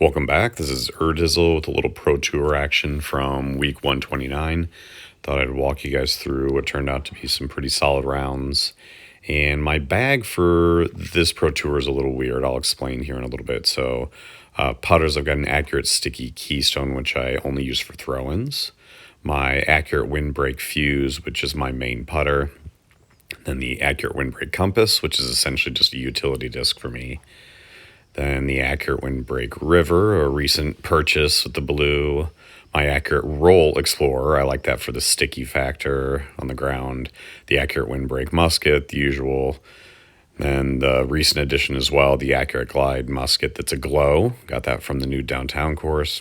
Welcome back. This is Urdizzle with a little Pro Tour action from week 129. Thought I'd walk you guys through what turned out to be some pretty solid rounds. And my bag for this Pro Tour is a little weird. I'll explain here in a little bit. So putters, I've got an Accurate Sticky Keystone, which I only use for throw-ins. My Accurate Windbreak Fuse, which is my main putter. Then the Accurate Windbreak Compass, which is essentially just a utility disc for me. Then the Accurate Windbreak River, a recent purchase with the blue. My Accurate Roll Explorer, I like that for the sticky factor on the ground. The Accurate Windbreak Musket, the usual. And the recent addition as well, the Accurate Glide Musket that's a glow. Got that from the new downtown course.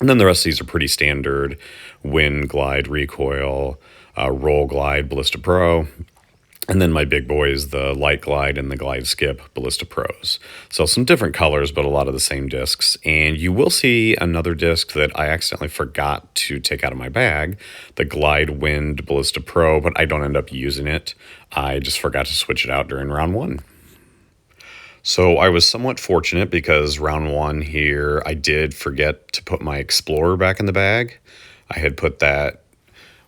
And then the rest of these are pretty standard. Wind, Glide, Recoil, Roll Glide, Ballista Pro. And then my big boys, the Light Glide and the Glide Skip Ballista Pros. So some different colors, but a lot of the same discs. And you will see another disc that I accidentally forgot to take out of my bag, the Glide Wind Ballista Pro, but I don't end up using it. I just forgot to switch it out during round one. So I was somewhat fortunate because round one here, I did forget to put my Explorer back in the bag. I had put that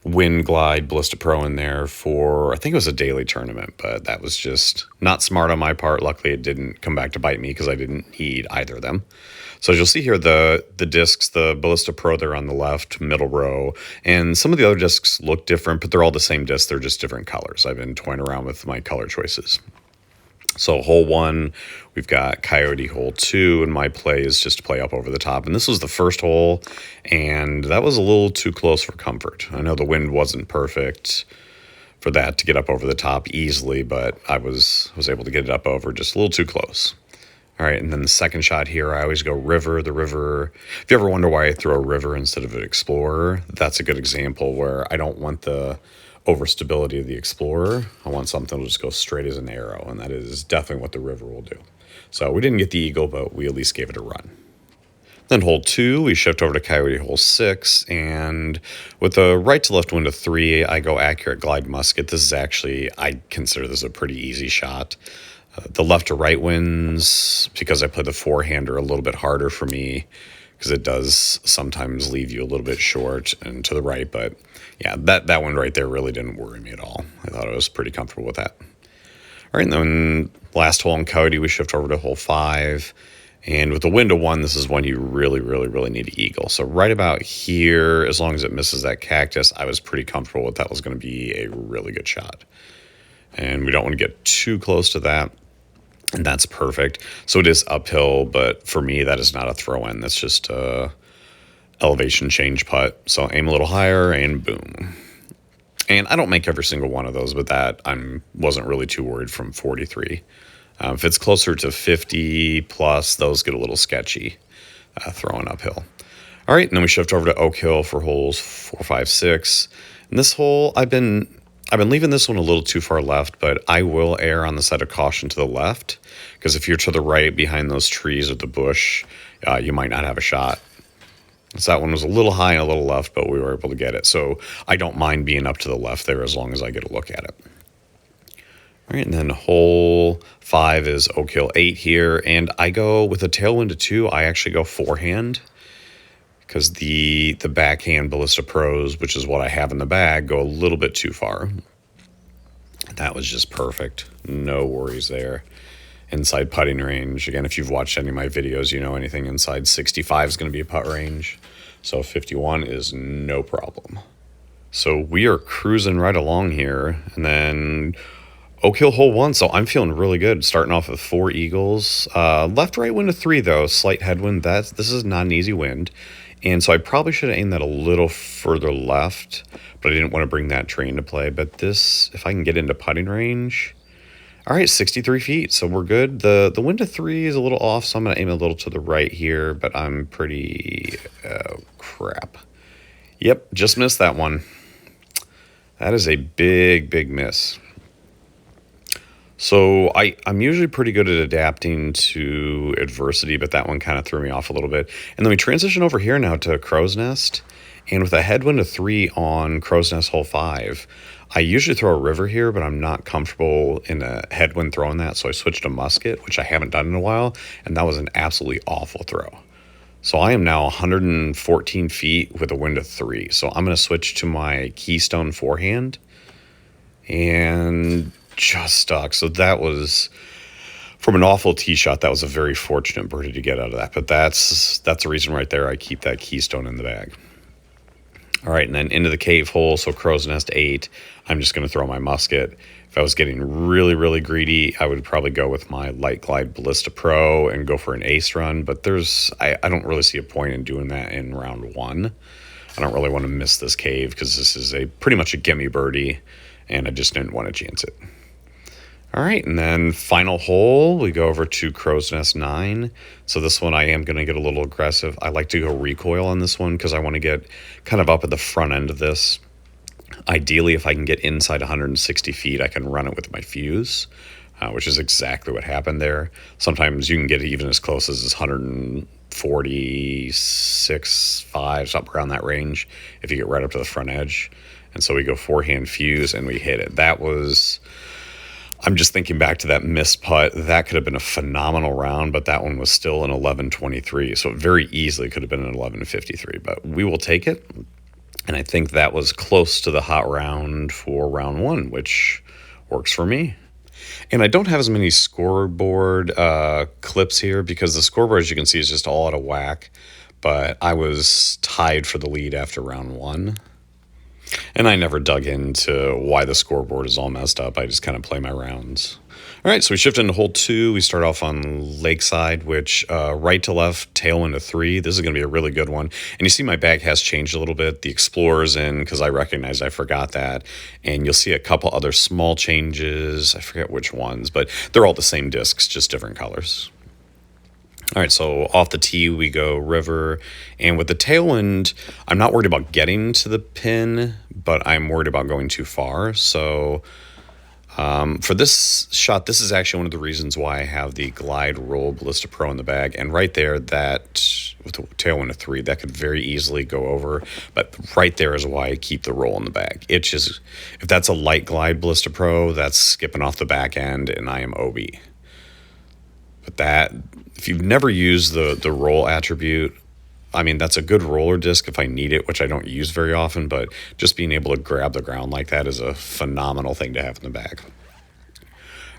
Wind Glide Ballista Pro in there for, I think it was a daily tournament, but that was just not smart on my part. Luckily, it didn't come back to bite me because I didn't need either of them. So as you'll see here, the discs, the Ballista Pro, they're on the left middle row, and some of the other discs look different, but they're all the same disc. They're just different colors. I've been toying around with my color choices. So hole one, we've got Coyote. Hole two, and my play is just to play up over the top. And this was the first hole, and that was a little too close for comfort. I know the wind wasn't perfect for that to get up over the top easily, but I was able to get it up over just a little too close. All right, and then the second shot here, I always go river. The river, if you ever wonder why I throw a river instead of an Explorer, that's a good example where I don't want the overstability of the Explorer. I want something that'll just go straight as an arrow, and that is definitely what the river will do. So we didn't get the eagle, but we at least gave it a run. Then hole two, we shift over to Coyote hole six, and with the right to left wind of three, I go Accurate Glide Musket. This is actually, I consider this a pretty easy shot. The left to right winds, because I play the forehand, are a little bit harder for me because it does sometimes leave you a little bit short and to the right. But yeah, that one right there really didn't worry me at all. I thought I was pretty comfortable with that. All right, and then last hole in Coyote, we shift over to hole five. And with the wind of one, this is when you really need an eagle. So right about here, as long as it misses that cactus, I was pretty comfortable with that was going to be a really good shot. And we don't want to get too close to that. And that's perfect. So it is uphill, but for me, that is not a throw-in. That's just a elevation change putt. So aim a little higher and boom. And I don't make every single one of those, but that wasn't really too worried from 43. If it's closer to 50 plus, those get a little sketchy throwing uphill. All right, and then we shift over to Oak Hill for holes 4, 5, 6. And this hole, I've been leaving this one a little too far left, but I will err on the side of caution to the left, because if you're to the right behind those trees or the bush, you might not have a shot. So that one was a little high and a little left, but we were able to get it. So I don't mind being up to the left there as long as I get a look at it. All right, and then hole 5 is Oak Hill 8 here, and I go with a tailwind of 2. I actually go forehand, because the backhand Ballista Pros, which is what I have in the bag, go a little bit too far. That was just perfect. No worries there. Inside putting range. Again, if you've watched any of my videos, you know anything inside 65 is going to be a putt range. So 51 is no problem. So we are cruising right along here. And then Oak Hill hole 1. So I'm feeling really good. Starting off with 4 eagles. Left right wind of 3 though. Slight headwind. This is not an easy wind. And so I probably should have aimed that a little further left, but I didn't want to bring that tree into play. But this, if I can get into putting range, all right, 63 feet, so we're good. The wind of 3 is a little off, so I'm going to aim a little to the right here, but I'm pretty, oh, crap. Yep, just missed that one. That is a big miss. So I'm usually pretty good at adapting to adversity, but that one kind of threw me off a little bit. And then we transition over here now to Crow's Nest. And with a headwind of 3 on Crow's Nest hole 5, I usually throw a river here, but I'm not comfortable in a headwind throwing that. So I switched to musket, which I haven't done in a while. And that was an absolutely awful throw. So I am now 114 feet with a wind of 3. So I'm going to switch to my Keystone forehand and just stuck. So that was, from an awful tee shot, that was a very fortunate birdie to get out of that. But that's the reason right there I keep that Keystone in the bag. All right, and then into the cave hole, so crow's nest 8. I'm just going to throw my musket. If I was getting really, really greedy, I would probably go with my Light Glide Ballista Pro and go for an ace run. But I don't really see a point in doing that in round 1. I don't really want to miss this cave because this is pretty much a gimme birdie, and I just didn't want to chance it. All right, and then final hole, we go over to crow's nest 9. So this one I am going to get a little aggressive. I like to go recoil on this one because I want to get kind of up at the front end of this. Ideally, if I can get inside 160 feet, I can run it with my fuse, which is exactly what happened there. Sometimes you can get even as close as 146, 5, something around that range if you get right up to the front edge. And so we go forehand fuse and we hit it. That was... I'm just thinking back to that missed putt. That could have been a phenomenal round, but that one was still an 11.23. So it very easily could have been an 11.53, but we will take it. And I think that was close to the hot round for round 1, which works for me. And I don't have as many scoreboard clips here because the scoreboard, as you can see, is just all out of whack. But I was tied for the lead after round 1. And I never dug into why the scoreboard is all messed up. I just kind of play my rounds. All right, so we shift into hole 2. We start off on Lakeside, which right to left, tailwind to 3. This is going to be a really good one. And you see my bag has changed a little bit. The Explorer's in because I recognized I forgot that. And you'll see a couple other small changes. I forget which ones, but they're all the same discs, just different colors. All right, so off the tee, we go river. And with the tailwind, I'm not worried about getting to the pin, but I'm worried about going too far. So for this shot, this is actually one of the reasons why I have the Glide Roll Ballista Pro in the bag. And right there, that with the tailwind of 3, that could very easily go over. But right there is why I keep the roll in the bag. It's just, if that's a Light Glide Ballista Pro, that's skipping off the back end, and I am OB. But that, if you've never used the roll attribute, I mean, that's a good roller disc if I need it, which I don't use very often, but just being able to grab the ground like that is a phenomenal thing to have in the bag.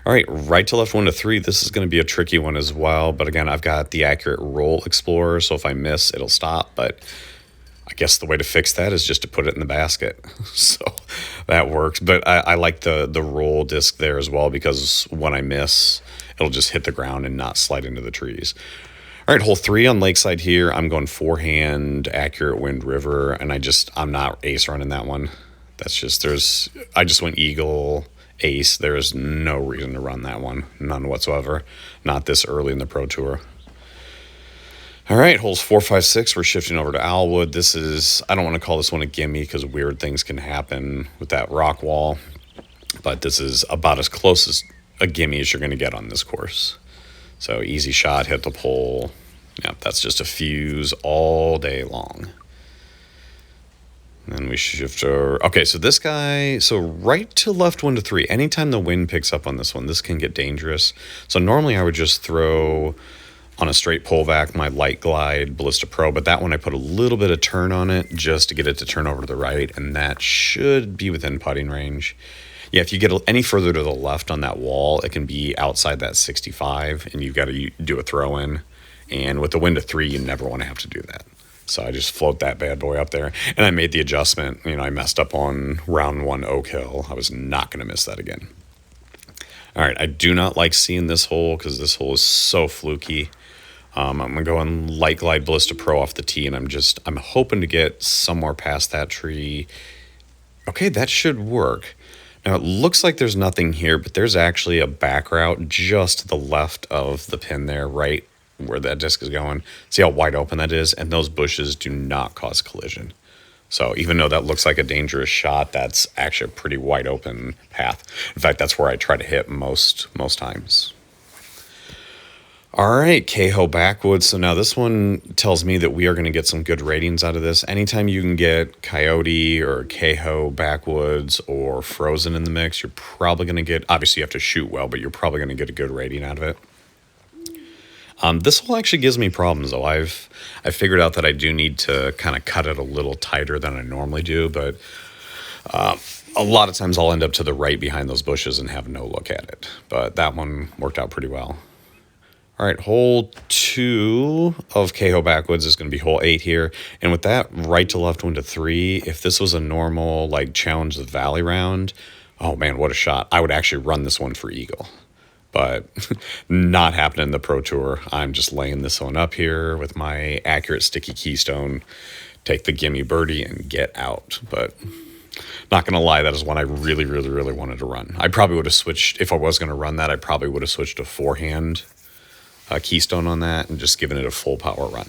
All right, right to left 1 to 3. This is going to be a tricky one as well, but again, I've got the accurate roll explorer, so if I miss, it'll stop, but I guess the way to fix that is just to put it in the basket. So that works, but I like the roll disc there as well because when I miss, it'll just hit the ground and not slide into the trees. All right, hole 3 on Lakeside here. I'm going forehand, accurate wind, river, and I'm not ace running that one. That's just, I just went eagle, ace. There is no reason to run that one, none whatsoever. Not this early in the Pro Tour. All right, holes 4, 5, 6. We're shifting over to OWLWOOD. This is, I don't want to call this one a gimme because weird things can happen with that rock wall, but this is about as close as a gimme as you're going to get on this course. So easy shot, hit the pole. Yeah, that's just a fuse all day long. And then we shift over. Okay, so this guy, so right to left 1 to 3. Anytime the wind picks up on this one, this can get dangerous. So normally I would just throw on a straight pullback my Light Glide Ballista Pro, but that one I put a little bit of turn on it just to get it to turn over to the right, and that should be within putting range. Yeah, if you get any further to the left on that wall, it can be outside that 65, and you've got to do a throw-in. And with the wind of 3, you never want to have to do that. So I just float that bad boy up there, and I made the adjustment. You know, I messed up on round 1 Oak Hill. I was not going to miss that again. All right, I do not like seeing this hole because this hole is so fluky. I'm going to go on Light Glide Ballista Pro off the tee, and I'm hoping to get somewhere past that tree. Okay, that should work. Now, it looks like there's nothing here, but there's actually a back route just to the left of the pin there, right where that disc is going. See how wide open that is? And those bushes do not cause collision. So even though that looks like a dangerous shot, that's actually a pretty wide open path. In fact, that's where I try to hit most times. All right, KAHO backwoods. So now this one tells me that we are going to get some good ratings out of this. Anytime you can get COYOTE or KAHO backwoods or frozen in the mix, you're probably going to get, obviously you have to shoot well, but you're probably going to get a good rating out of it. This hole actually gives me problems, though. I figured out that I do need to kind of cut it a little tighter than I normally do, but a lot of times I'll end up to the right behind those bushes and have no look at it. But that one worked out pretty well. All right, hole 2 of KAHO Backwoods is going to be hole 8 here. And with that right to left wind to 3, if this was a normal, like, challenge the valley round, oh man, what a shot. I would actually run this one for eagle. But not happening in the Pro Tour. I'm just laying this one up here with my accurate sticky keystone, take the gimme birdie and get out. But not going to lie, that is one I really, really, really wanted to run. I probably would have switched, if I was going to run that, I probably would have switched to forehand keystone on that and just given it a full power run.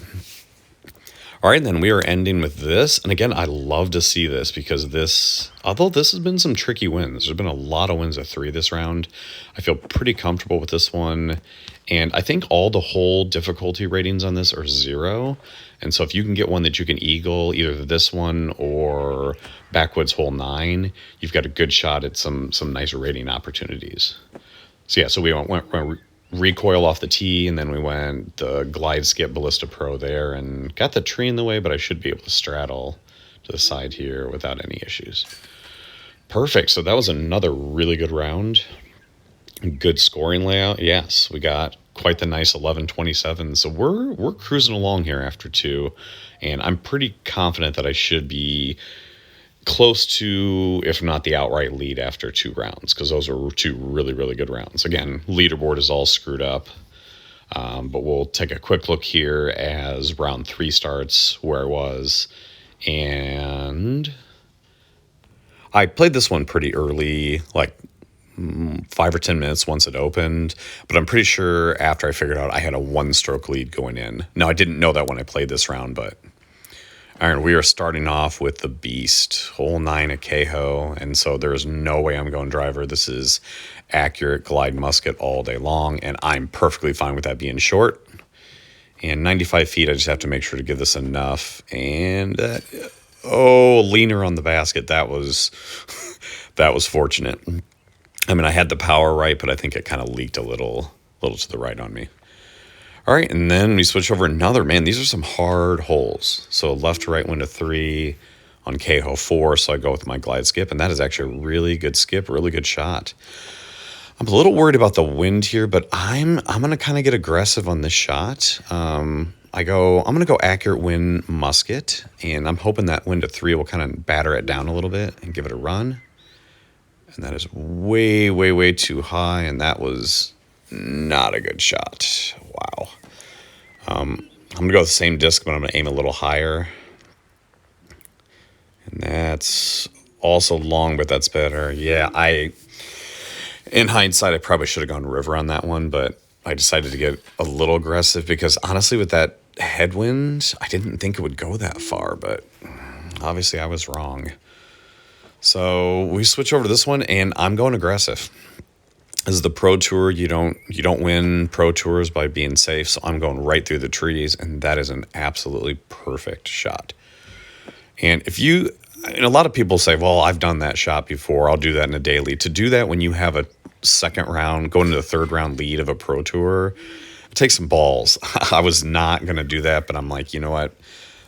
All right, then we are ending with this. And again, I love to see this because this, although this has been some tricky wins, there's been a lot of wins at 3 this round. I feel pretty comfortable with this one. And I think all the whole difficulty ratings on this are 0. And so if you can get one that you can eagle, either this one or Backwoods hole 9, you've got a good shot at some nice rating opportunities. So yeah, so we went recoil off the tee, and then we went the glide skip Ballista Pro there and got the tree in the way, but I should be able to straddle to the side here without any issues. Perfect. So that was another really good round. Good scoring layout. Yes, we got quite the nice 11-27. So we're cruising along here after 2, and I'm pretty confident that I should be close to, if not the outright lead after 2 rounds, because those were 2 really, really good rounds. Again, leaderboard is all screwed up, but we'll take a quick look here as round 3 starts, where I was. And I played this one pretty early, like 5 or 10 minutes once it opened, but I'm pretty sure after I figured out I had a 1-stroke lead going in. Now, I didn't know that when I played this round, but all right, we are starting off with the beast, hole 9 at KAHO, and so there's no way I'm going driver. This is accurate glide musket all day long, and I'm perfectly fine with that being short. And 95 feet, I just have to make sure to give this enough. And leaner on the basket. That was that was fortunate. I mean, I had the power right, but I think it kind of leaked a little to the right on me. All right, and then we switch over another. Man, these are some hard holes. So left to right wind to 3 on KAHO 4, so I go with my glide skip, and that is actually a really good skip, really good shot. I'm a little worried about the wind here, but I'm going to kind of get aggressive on this shot. I'm going to go accurate wind musket, and I'm hoping that wind to 3 will kind of batter it down a little bit and give it a run. And that is way, way, way too high, and that was not a good shot. Wow. I'm going to go with the same disc, but I'm going to aim a little higher. And that's also long, but that's better. Yeah, in hindsight, I probably should have gone river on that one, but I decided to get a little aggressive because honestly, with that headwind, I didn't think it would go that far, but obviously I was wrong. So we switch over to this one, and I'm going aggressive. This is the Pro Tour. You don't win Pro Tours by being safe, so I'm going right through the trees, and that is an absolutely perfect shot. And a lot of people say, well, I've done that shot before. I'll do that in a daily. To do that when you have a second round, going into the 3rd round lead of a Pro Tour, it takes some balls. I was not going to do that, but I'm like, you know what?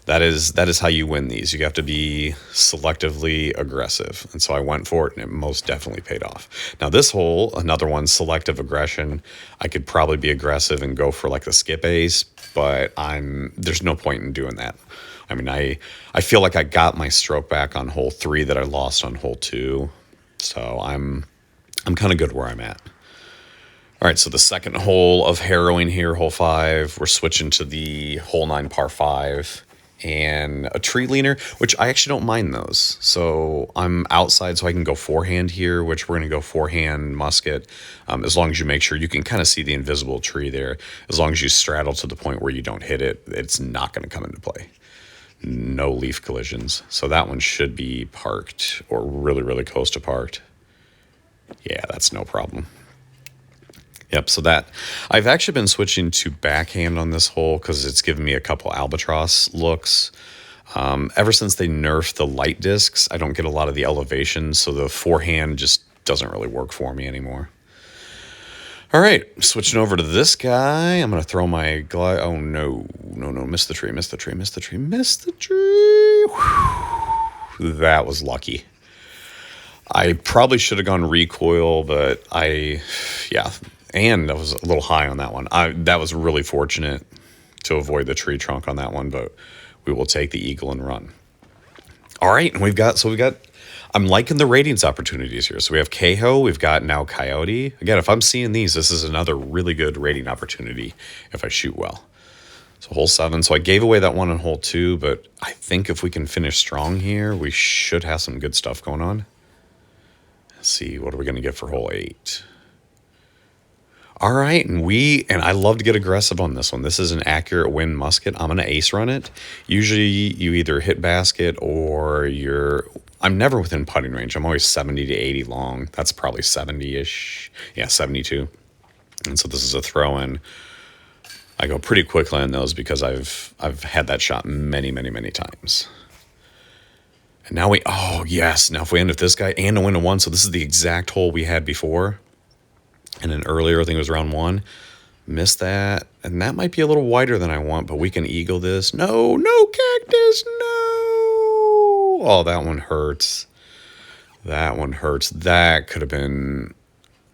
That is how you win these. You have to be selectively aggressive. And so I went for it, and it most definitely paid off. Now this hole, another one, selective aggression. I could probably be aggressive and go for like the skip ace, but there's no point in doing that. I mean, I feel like I got my stroke back on hole 3 that I lost on hole 2. So I'm kind of good where I'm at. All right, so the second hole of harrowing here, hole 5, we're switching to the hole 9 par 5. And a tree leaner, which I actually don't mind those. So I'm outside, so I can go forehand here, which we're going to go forehand musket, as long as you make sure you can kind of see the invisible tree there. As long as you straddle to the point where you don't hit it, it's not going to come into play. No leaf collisions. So that one should be parked or really, really close to parked. Yeah, that's no problem. Yep, so that I've actually been switching to backhand on this hole because it's given me a couple albatross looks. Ever since they nerfed the light discs, I don't get a lot of the elevation, so the forehand just doesn't really work for me anymore. All right, switching over to this guy. I'm going to throw my glide. Oh, no. No, no. Missed the tree, missed the tree, missed the tree, missed the tree. Whew. That was lucky. I probably should have gone recoil, but yeah. And I was a little high on that one. That was really fortunate to avoid the tree trunk on that one, but we will take the eagle and run. All right, and we've got, I'm liking the ratings opportunities here. So we have KAHO, we've got now COYOTE. Again, if I'm seeing these, this is another really good rating opportunity if I shoot well. So hole 7. So I gave away that one on hole 2, but I think if we can finish strong here, we should have some good stuff going on. Let's see, what are we going to get for hole 8? All right, and I love to get aggressive on this one. This is an accurate wind musket. I'm going to ace run it. Usually you either hit basket or I'm never within putting range. I'm always 70 to 80 long. That's probably 70-ish. Yeah, 72. And so this is a throw-in. I go pretty quickly on those because I've had that shot many, many, many times. And now oh, yes. Now if we end with this guy and a win of 1, so this is the exact hole we had before. And then earlier, I think it was round 1. Missed that. And that might be a little wider than I want, but we can eagle this. No, no cactus, no. Oh, that one hurts. That one hurts. That could have been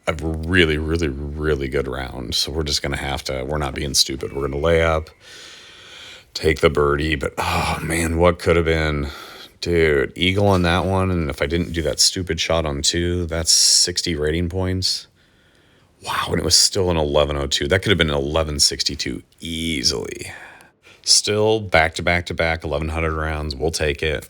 a really, really, really good round. So we're just going to have to, we're not being stupid. We're going to lay up, take the birdie. But, oh, man, what could have been? Dude, eagle on that one. And if I didn't do that stupid shot on 2, that's 60 rating points. Wow, and it was still an 1102. That could have been an 1162 easily. Still back to back to back, 1100 rounds. We'll take it.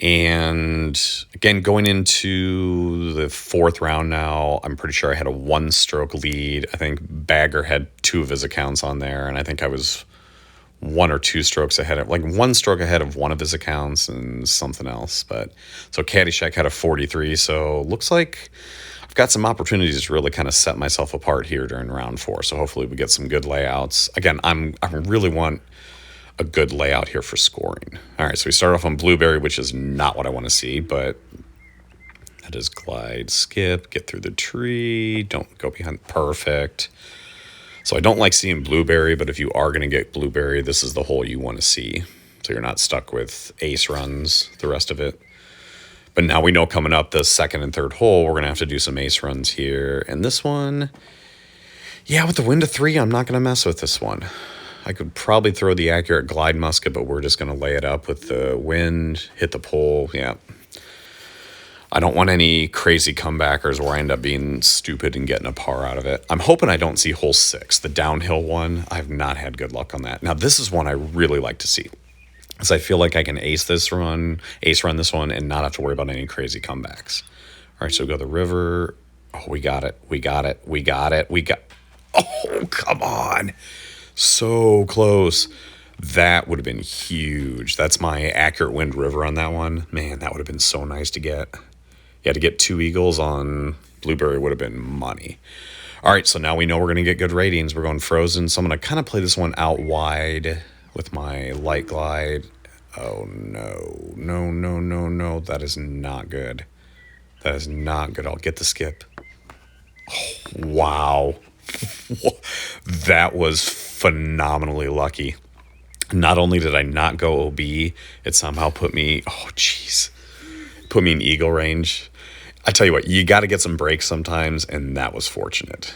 And again, going into the 4th round now, I'm pretty sure I had a 1-stroke lead. I think Bagger had 2 of his accounts on there, and I think I was 1 or 2 strokes ahead of, like 1 stroke ahead of one of his accounts and something else. But so Caddyshack had a 43. So looks like I've got some opportunities to really kind of set myself apart here during round 4. So hopefully we get some good layouts. Again, I really want a good layout here for scoring. All right, so we start off on blueberry, which is not what I want to see, but that is glide, skip, get through the tree, don't go behind, perfect. So I don't like seeing blueberry, but if you are going to get blueberry, this is the hole you want to see. So you're not stuck with ace runs the rest of it. But now we know coming up the 2nd and 3rd hole, we're going to have to do some ace runs here. And this one, yeah, with the wind of 3, I'm not going to mess with this one. I could probably throw the accurate glide musket, but we're just going to lay it up with the wind, hit the pole. Yeah. I don't want any crazy comebackers where I end up being stupid and getting a par out of it. I'm hoping I don't see hole 6, the downhill one. I've not had good luck on that. Now, this is one I really like to see, because I feel like I can ace run this one and not have to worry about any crazy comebacks. All right, so we go to the river. Oh, we got it. We got it. We got it. Oh, come on. So close. That would have been huge. That's my accurate wind river on that one. Man, that would have been so nice to get. Yeah, to get 2 eagles on blueberry would have been money. All right, so now we know we're going to get good ratings. We're going frozen, so I'm going to kind of play this one out wide with my light glide. Oh, no. No, no, no, no. That is not good. That is not good. I'll get the skip. Oh, wow. That was phenomenally lucky. Not only did I not go OB, it somehow put me, oh, jeez, put me in eagle range. I tell you what, you got to get some breaks sometimes, and that was fortunate.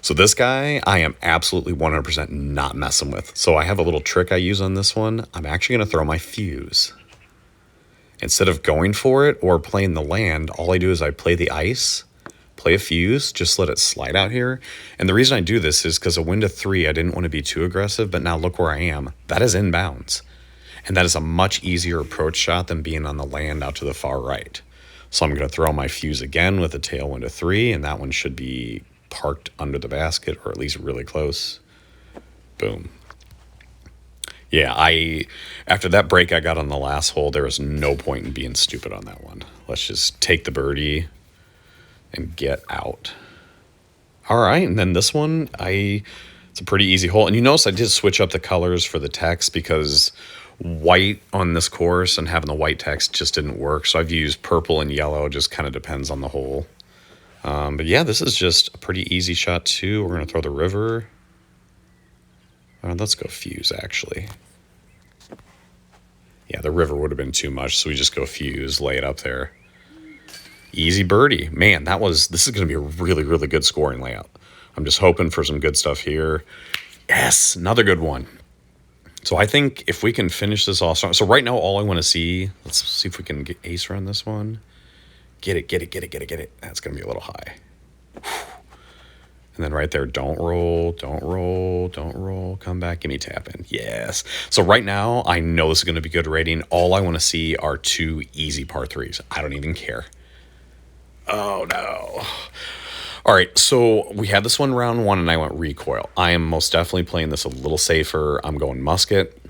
So this guy, I am absolutely 100% not messing with. So I have a little trick I use on this one. I'm actually going to throw my fuse. Instead of going for it or playing the land, all I do is I play the ice, play a fuse, just let it slide out here. And the reason I do this is because a wind of 3, I didn't want to be too aggressive, but now look where I am. That is inbounds. And that is a much easier approach shot than being on the land out to the far right. So I'm going to throw my fuse again with a tailwind of 3, and that one should be parked under the basket, or at least really close. Boom. Yeah, after that break I got on the last hole, there was no point in being stupid on that one. Let's just take the birdie and get out. All right, and then this one, it's a pretty easy hole. And you notice I did switch up the colors for the text because white on this course and having the white text just didn't work. So I've used purple and yellow, just kind of depends on the hole. But yeah, this is just a pretty easy shot too. We're going to throw the river. Let's go fuse, actually. Yeah, the river would have been too much, so we just go fuse, lay it up there. Easy birdie. Man, this is going to be a really, really good scoring layout. I'm just hoping for some good stuff here. Yes, another good one. So I think if we can finish this off strong. So right now, all I want to see, let's see if we can get ace around this one. Get it, get it, get it, get it, get it. That's going to be a little high. And then right there, don't roll, don't roll, don't roll. Come back, give me tap in. Yes. So right now, I know this is going to be good rating. All I want to see are 2 easy par 3s. I don't even care. Oh, no. All right, so we had this one round 1, and I went recoil. I am most definitely playing this a little safer. I'm going musket.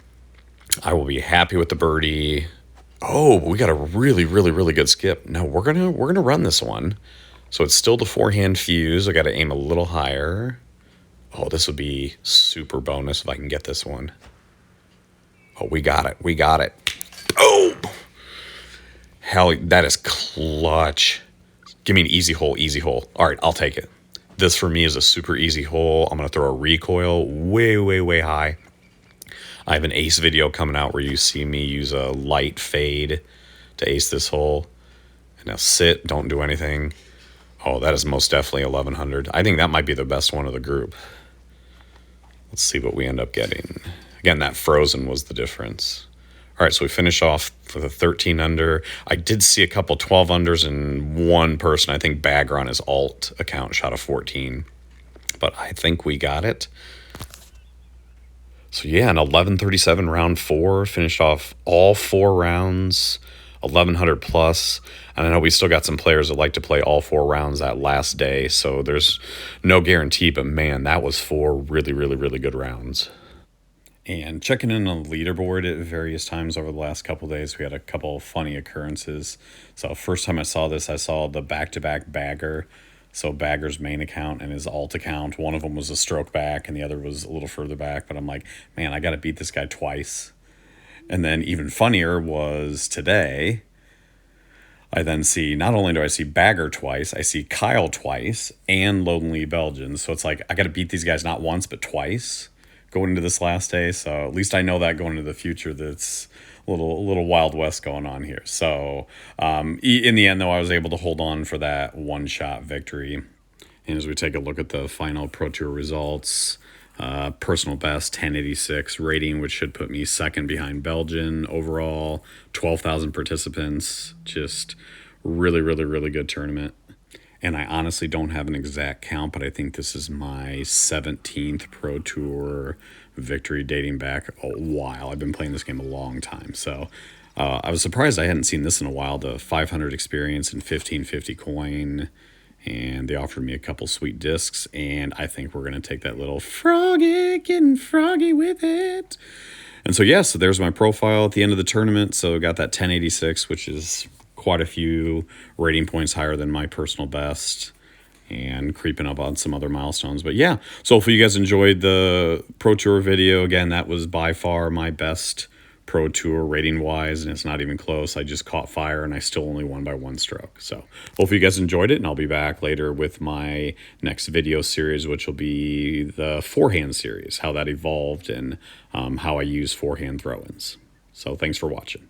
I will be happy with the birdie. Oh, we got a really, really, really good skip. No, we're gonna run this one. So it's still the forehand fuse. I got to aim a little higher. Oh, this would be super bonus if I can get this one. Oh, we got it. We got it. Oh, hell, that is clutch. Give me an easy hole, easy hole. All right, I'll take it. This for me is a super easy hole. I'm going to throw a recoil way, way, way high. I have an ace video coming out where you see me use a light fade to ace this hole. And now sit, don't do anything. Oh, that is most definitely 1100. I think that might be the best one of the group. Let's see what we end up getting. Again, that frozen was the difference. All right, so we finish off with a 13 under. I did see a couple 12 unders and one person, I think Bagger on his alt account, shot a 14. But I think we got it. So yeah, an 1137 round 4, finished off all 4 rounds, 1100 plus. And I know we still got some players that like to play all 4 rounds that last day, so there's no guarantee, but man, that was 4 really, really, really good rounds. And checking in on the leaderboard at various times over the last couple of days, we had a couple of funny occurrences. So first time I saw this, I saw the back-to-back Bagger. So Bagger's main account and his alt account, one of them was a stroke back and the other was a little further back. But I'm like, man, I got to beat this guy twice. And then even funnier was today, I then see, not only do I see Bagger twice, I see Kyle twice and Lonely Belgian. So it's like, I got to beat these guys not once, but twice going into this last day. So at least I know that going into the future, that's a little Wild West going on here. So in the end, though, I was able to hold on for that one-shot victory. And as we take a look at the final Pro Tour results, personal best 1086 rating, which should put me second behind Belgian overall. 12,000 participants. Just really, really, really good tournament. And I honestly don't have an exact count, but I think this is my 17th Pro Tour victory dating back a while. I've been playing this game a long time. So I was surprised I hadn't seen this in a while. The 500 experience and 1550 coin. And they offered me a couple sweet discs. And I think we're going to take that little froggy, getting froggy with it. And so, yeah, so there's my profile at the end of the tournament. So got that 1086, which is quite a few rating points higher than my personal best, and creeping up on some other milestones. But yeah, so hopefully you guys enjoyed the Pro Tour video. Again, that was by far my best Pro Tour rating wise, and it's not even close. I just caught fire and I still only won by 1 stroke. So hopefully you guys enjoyed it, and I'll be back later with my next video series, which will be the forehand series, how that evolved and how I use forehand throw-ins. So thanks for watching.